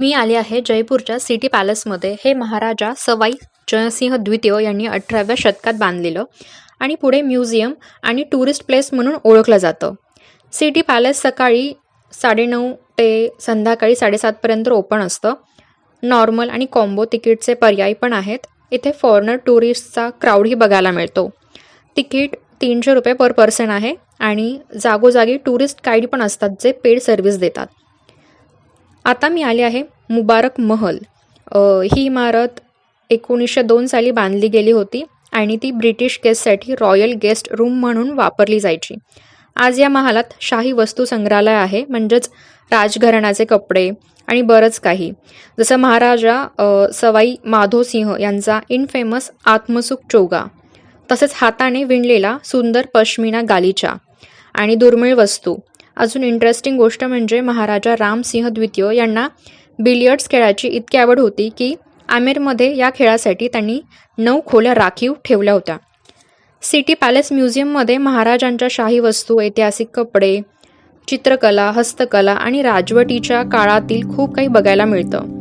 मी आले आहे जयपूरच्या सिटी पॅलेसमध्ये. हे महाराजा सवाई जयसिंह द्वितीय यांनी 18व्या शतकात बांधलेलं आणि पुढे म्युझियम आणि टुरिस्ट प्लेस म्हणून ओळखलं जातं. सिटी पॅलेस सकाळी 9:30 ते संध्याकाळी 7:30 पर्यंत ओपन असतं. नॉर्मल आणि कॉम्बो तिकीटचे पर्याय पण आहेत. इथे फॉरेनर टुरिस्टचा क्राऊडही बघायला मिळतो. तिकीट ₹300 पर पर्सन आहे आणि जागोजागी टुरिस्ट गाईड पण असतात जे पेड सर्व्हिस देतात. आता मी आले आहे मुबारक महल. ही इमारत 1902 साली बांधली गेली होती आणि ती ब्रिटिश गेस्टसाठी रॉयल गेस्ट रूम म्हणून वापरली जायची. आज या महालात शाही वस्तू संग्रहालय आहे, म्हणजेच राजघराण्याचे कपडे आणि बरंच काही, जसं महाराजा सवाई माधोसिंह यांचा इनफेमस आत्मसुख चोगा, तसेच हाताने विणलेला सुंदर पश्मिना गालिचा आणि दुर्मिळ वस्तू. अजून इंटरेस्टिंग गोष्ट म्हणजे महाराजा रामसिंह द्वितीय यांना बिलियर्ड्स खेळाची इतकी आवड होती की आमेरमध्ये या खेळासाठी त्यांनी 9 खोल्या राखीव ठेवल्या होत्या. सिटी पॅलेस म्युझियममध्ये महाराजांच्या शाही वस्तू, ऐतिहासिक कपडे, चित्रकला, हस्तकला आणि राजवटीच्या काळातील खूप काही बघायला मिळतं.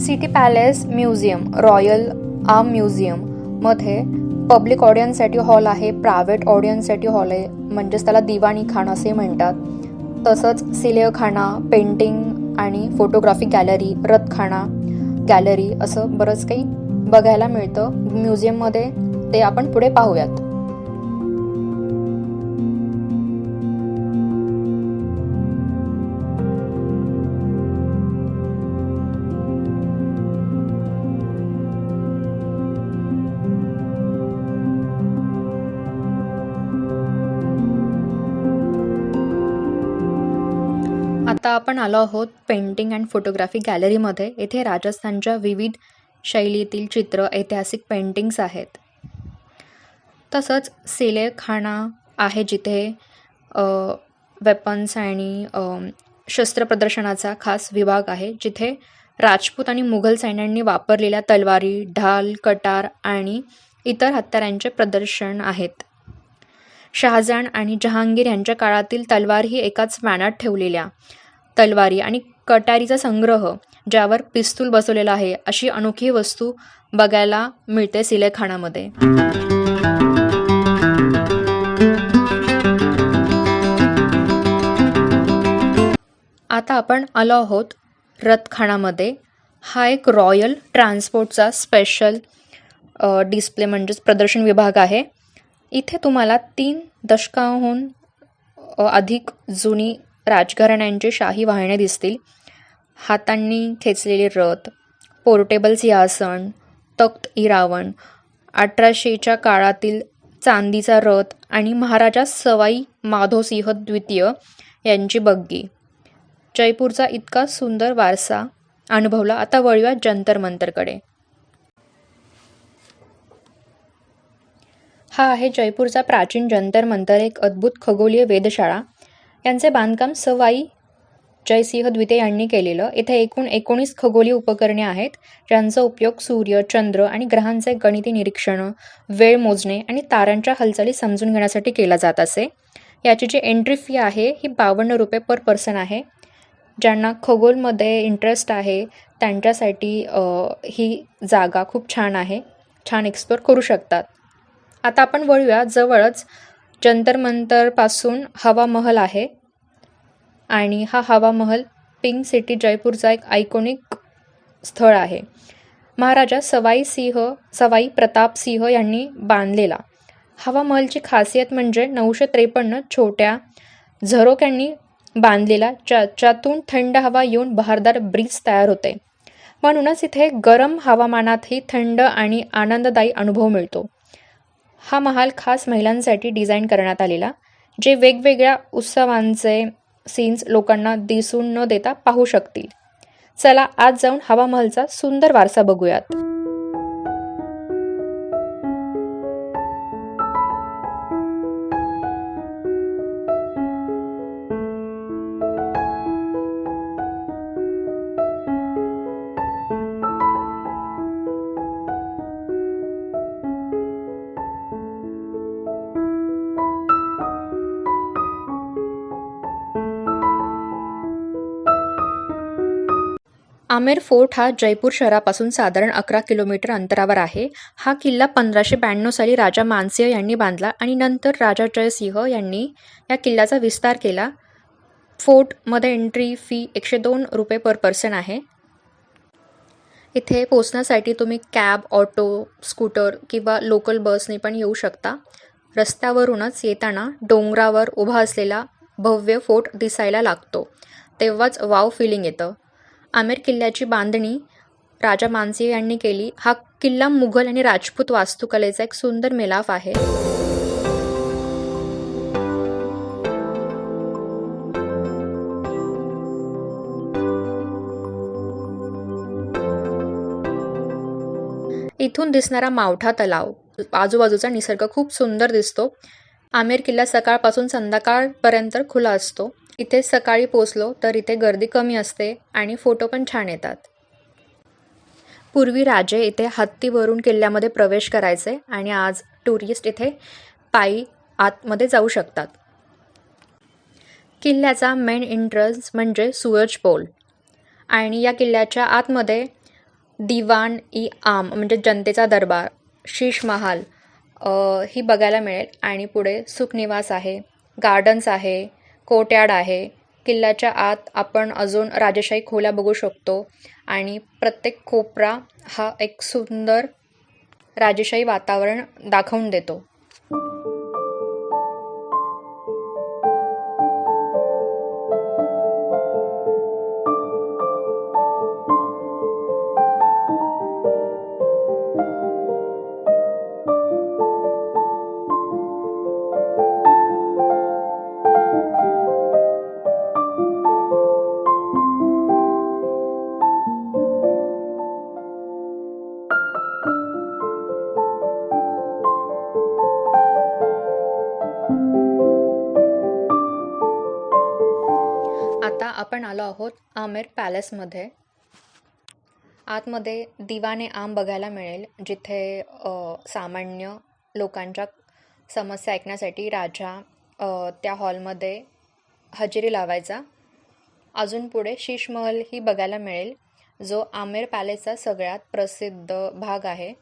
City palace museum, royal arm म्युझियममध्ये पब्लिक ऑडियन्ससाठी हॉल आहे, प्रायव्हेट ऑडियन्ससाठी हॉल आहे, म्हणजेच त्याला दिवाणी खाना असे म्हणतात. तसंच सिलेखाना, पेंटिंग आणि फोटोग्राफी गॅलरी, रथखाना गॅलरी असं बरंच काही बघायला मिळतं म्युझियममध्ये. ते आपण पुढे पाहूयात. आता आपण आलो आहोत पेंटिंग अँड फोटोग्राफी गॅलरीमध्ये. येथे राजस्थानच्या विविध शैलीतील चित्र, ऐतिहासिक पेंटिंग्स आहेत. तसंच सिलेखाना आहे जिथे वेपन्स आणि शस्त्र प्रदर्शनाचा खास विभाग आहे, जिथे राजपूत आणि मुघल सैन्यांनी वापरलेल्या तलवारी, ढाल, कटार आणि इतर हत्यारांचे प्रदर्शन आहेत. शहाजहान आणि जहांगीर यांच्या काळातील तलवारही एकाच वाण्यात ठेवलेल्या तलवारी आणि कटारीचा संग्रह, ज्यावर पिस्तूल बसवलेला आहे, अशी अनोखी वस्तू बघायला मिळते सिलेखानामध्ये. आता आपण आलो आहोत रथखानामध्ये. हा एक रॉयल ट्रान्सपोर्टचा स्पेशल डिस्प्ले म्हणजेच प्रदर्शन विभाग आहे. इथे तुम्हाला 3 दशकांहून अधिक जुनी राजघराण्यांची शाही वाहने दिसतील. हातांनी खेचलेले रथ, पोर्टेबल सिंहासन, तख्त-ई-रावण, 1800च्या काळातील चांदीचा रथ आणि महाराजा सवाई माधोसिंह द्वितीय यांची बग्गी. जयपूरचा इतका सुंदर वारसा अनुभवला. आता वळूया जंतर मंतरकडे. हा आहे जयपूरचा प्राचीन जंतर मंतर, एक अद्भुत खगोलीय वेधशाळा. यांचे बांधकाम सवाई जयसिंह द्वितीय यांनी केलेलं. इथे एकूण 19 खगोलीय उपकरणे आहेत, ज्यांचा उपयोग सूर्य, चंद्र आणि ग्रहांचे गणिती निरीक्षण, वेळ मोजणे आणि ताऱ्यांच्या हालचाली समजून घेण्यासाठी केला जात असे. याची जी एंट्री फी आहे ही ₹52 पर पर्सन आहे. ज्यांना खगोलमध्ये इंटरेस्ट आहे त्यांच्यासाठी ही जागा खूप छान आहे, छान एक्सप्लोर करू शकतात. आता आपण वळूया. जवळच जंतर मंतरपासून हवा महल आहे आणि हा हवा महल पिंक सिटी जयपूरचा एक आयकॉनिक स्थळ आहे. महाराजा सवाई प्रतापसिंह यांनी बांधलेला हवा महलची खासियत म्हणजे 953 छोट्या झरोक्यांनी बांधलेला, ज्यातून थंड हवा येऊन बहारदार ब्रीज तयार होते. म्हणूनच इथे गरम हवामानातही थंड आणि आनंददायी अनुभव मिळतो. हा महाल खास महिलांसाठी डिझाईन करण्यात आलेला, जे वेगवेगळ्या उत्सवांचे सीन्स लोकांना दिसून न देता पाहू शकतील. चला आज जाऊन हवा महलचा सुंदर वारसा बघूयात. आमेर फोर्ट हा जयपूर शहरापासून साधारण 11 किलोमीटर अंतरावर आहे. हा किल्ला 1592 साली राजा मानसिंह यांनी बांधला आणि नंतर राजा जयसिंह यांनी या किल्ल्याचा विस्तार केला. फोर्टमध्ये एंट्री फी 102 रुपये पर पर्सन आहे. इथे पोचण्यासाठी तुम्ही कॅब, ऑटो, स्कूटर किंवा लोकल बसने पण येऊ शकता. रस्त्यावरूनच येताना डोंगरावर उभा असलेला भव्य फोर्ट दिसायला लागतो, तेव्हाच वाव फिलिंग येतं. आमेर किल्ल्याची बांधणी राजा मानसिंह यांनी केली. हा किल्ला मुघल आणि राजपूत वास्तुकलेचा एक सुंदर मिलाफ आहे. इथून दिसणारा मावठा तलाव, आजूबाजूचा निसर्ग खूप सुंदर दिसतो. आमेर किल्ला सकाळपासून संध्याकाळपर्यंत खुला असतो. इथे सकाळी पोचलो तर इथे गर्दी कमी असते आणि फोटो पण छान येतात. पूर्वी राजे इथे हत्तीवरून किल्ल्यामध्ये प्रवेश करायचे आणि आज टुरिस्ट इथे पायी आतमध्ये जाऊ शकतात. किल्ल्याचा मेन एंट्रन्स म्हणजे सूरज पोल आणि या किल्ल्याच्या आतमध्ये दिवान-ई-आम म्हणजे जनतेचा दरबार, शीश महाल ही बघायला मिळेल आणि पुढे सुखनिवास आहे, गार्डन्स आहे, कोर्टयार्ड आहे. किल्ल्याच्या आत आपण अजून राजेशाही खोल्या बघू शकतो आणि प्रत्येक कोपरा हा एक सुंदर राजेशाही वातावरण दाखवून देतो. आता आपण आलो आहोत आमेर पॅलेसमध्ये. आतमध्ये दिवान-ए-आम बघायला मिळेल, जिथे सामान्य लोकांच्या समस्या ऐकण्यासाठी राजा त्या हॉलमध्ये हजेरी लावायचा. अजून पुढे शीश महल ही बघायला मिळेल, जो आमेर पॅलेसचा सगळ्यात प्रसिद्ध भाग आहे.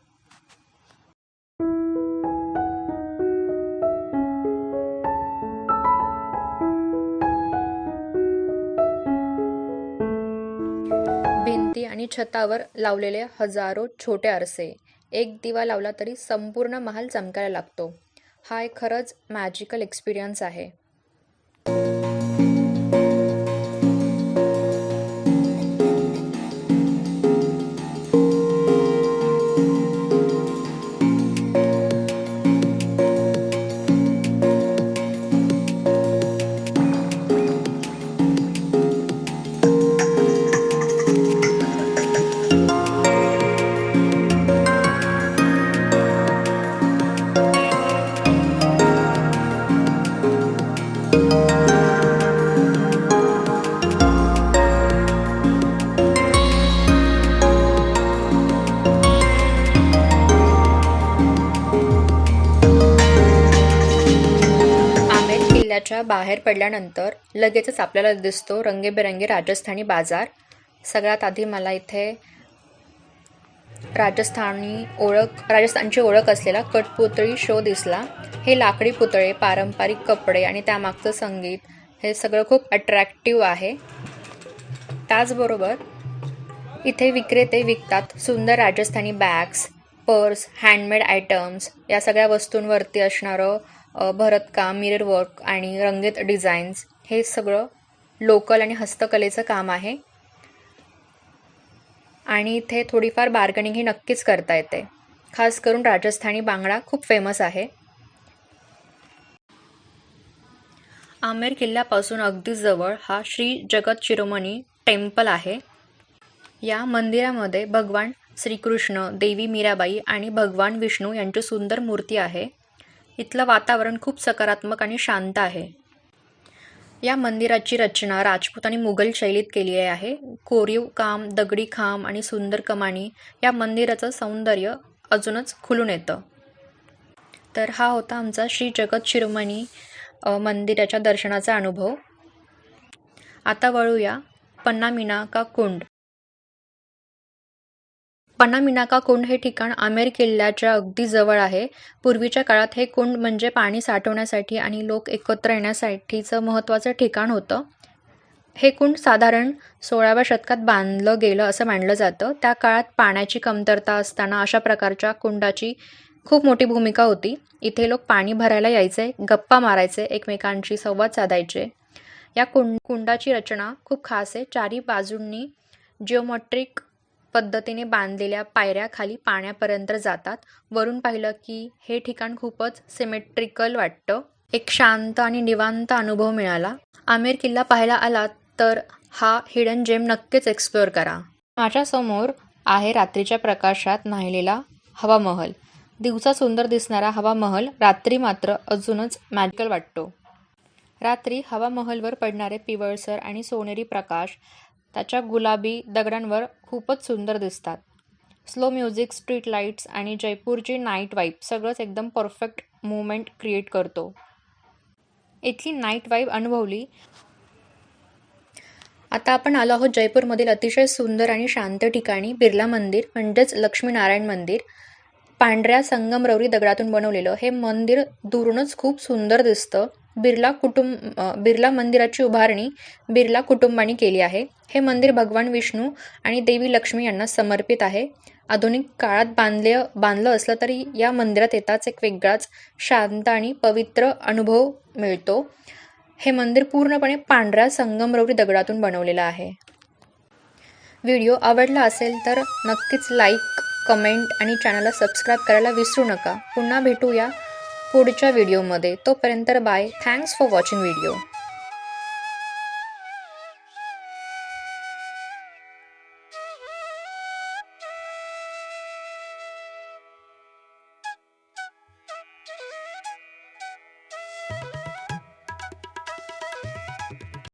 भिंती आणि छतावर लावलेले हजारो छोटे आरसे, एक दिवा लावला तरी संपूर्ण महाल चमकायला लागतो. हा एक खरंच मॅजिकल एक्सपिरियन्स आहे. किल्ल्याच्या बाहेर पडल्यानंतर लगेचच आपल्याला दिसतो रंगीबेरंगी राजस्थानी बाजार. सगळ्यात आधी मला इथे राजस्थानची ओळख असलेला कठपुतळी शो दिसला. हे लाकडी पुतळे, पारंपरिक कपडे आणि त्यामागचं संगीत हे सगळं खूप अट्रॅक्टिव्ह आहे. त्याचबरोबर इथे विक्रेते विकतात सुंदर Rajasthani bags, purse, handmade items. या सगळ्या वस्तूंवरती असणारं भरतकाम, मिरर वर्क आणि रंगीत डिझाईन्स हे सगळं लोकल आणि हस्तकलेचं काम आहे. आणि इथे थोडीफार बार्गनिंग ही नक्कीच करता येते. खास करून राजस्थानी बांगडा खूप फेमस आहे. आमेर किल्ल्यापासून अगदी जवळ हा श्री जगत शिरोमणी टेम्पल आहे. या मंदिरामध्ये भगवान श्रीकृष्ण, देवी मीराबाई आणि भगवान विष्णू यांची सुंदर मूर्ती आहे. इथलं वातावरण खूप सकारात्मक आणि शांत आहे. या मंदिराची रचना राजपूत आणि मुघल शैलीत केली आहे. कोरीव काम, दगडी खांब आणि सुंदर कमानी या मंदिराचं सौंदर्य अजूनच खुलून येतं. तर हा होता आमचा श्री जगत शिरोमणी मंदिराच्या दर्शनाचा अनुभव. आता वळूया पन्नामीना का कुंड पनामिनाका कुंड हे ठिकाण आमेर किल्ल्याच्या अगदी जवळ आहे. पूर्वीच्या काळात हे कुंड म्हणजे पाणी साठवण्यासाठी आणि लोक एकत्र येण्यासाठीचं महत्त्वाचं ठिकाण होतं. हे कुंड साधारण 16व्या शतकात बांधलं गेलं असं मानलं जातं. त्या काळात पाण्याची कमतरता असताना अशा प्रकारच्या कुंडाची खूप मोठी भूमिका होती. इथे लोक पाणी भरायला यायचे, गप्पा मारायचे, एकमेकांशी संवाद साधायचे. या कुंडाची रचना खूप खास आहे. चारी बाजूंनी जिओमेट्रिक पद्धतीने बांधलेल्या पायऱ्या खाली पाण्यापर्यंत जातात. वरून पाहिलं की हे ठिकाण खूपच सिमेट्रिकल वाटतं. एक शांत आणि निवांत अनुभव मिळाला. आमेर किल्ला पाहायला आलात तर हा हिडन जेम नक्कीच एक्सप्लोअर करा. माझ्यासमोर आहे रात्रीच्या प्रकाशात न्हालेला हवा महल. दिवसा सुंदर दिसणारा हवा महल रात्री मात्र अजूनच मॅजिकल वाटतो. रात्री हवा महलवर पडणारे पिवळसर आणि सोनेरी प्रकाश त्याच्या गुलाबी दगडांवर खूपच सुंदर दिसतात. स्लो म्युझिक, स्ट्रीट लाईट्स आणि जयपूरची नाईट वाईब सगळंच एकदम परफेक्ट मूवमेंट क्रिएट करतो. इथली नाईट वाईब अनुभवली. आता आपण आलो आहोत जयपूरमधील अतिशय सुंदर आणि शांत ठिकाणी, बिर्ला मंदिर म्हणजेच लक्ष्मीनारायण मंदिर. पांढऱ्या संगमरवरी दगडातून बनवलेलं हे मंदिर दुरूनच खूप सुंदर दिसतं. बिर्ला मंदिराची उभारणी बिर्ला कुटुंबाने केली आहे. हे मंदिर भगवान विष्णू आणि देवी लक्ष्मी यांना समर्पित आहे. आधुनिक काळात बांधलं असलं तरी या मंदिरात येताच एक वेगळाच शांत आणि पवित्र अनुभव मिळतो. हे मंदिर पूर्णपणे पांढऱ्या संगमरवरी दगडातून बनवलेलं आहे. व्हिडिओ आवडला असेल तर नक्कीच लाईक, कमेंट आणि चॅनलला सबस्क्राईब करायला विसरू नका. पुन्हा भेटूया पुढच्या व्हिडिओमध्ये. तोपर्यंत bye. Thanks for watching video.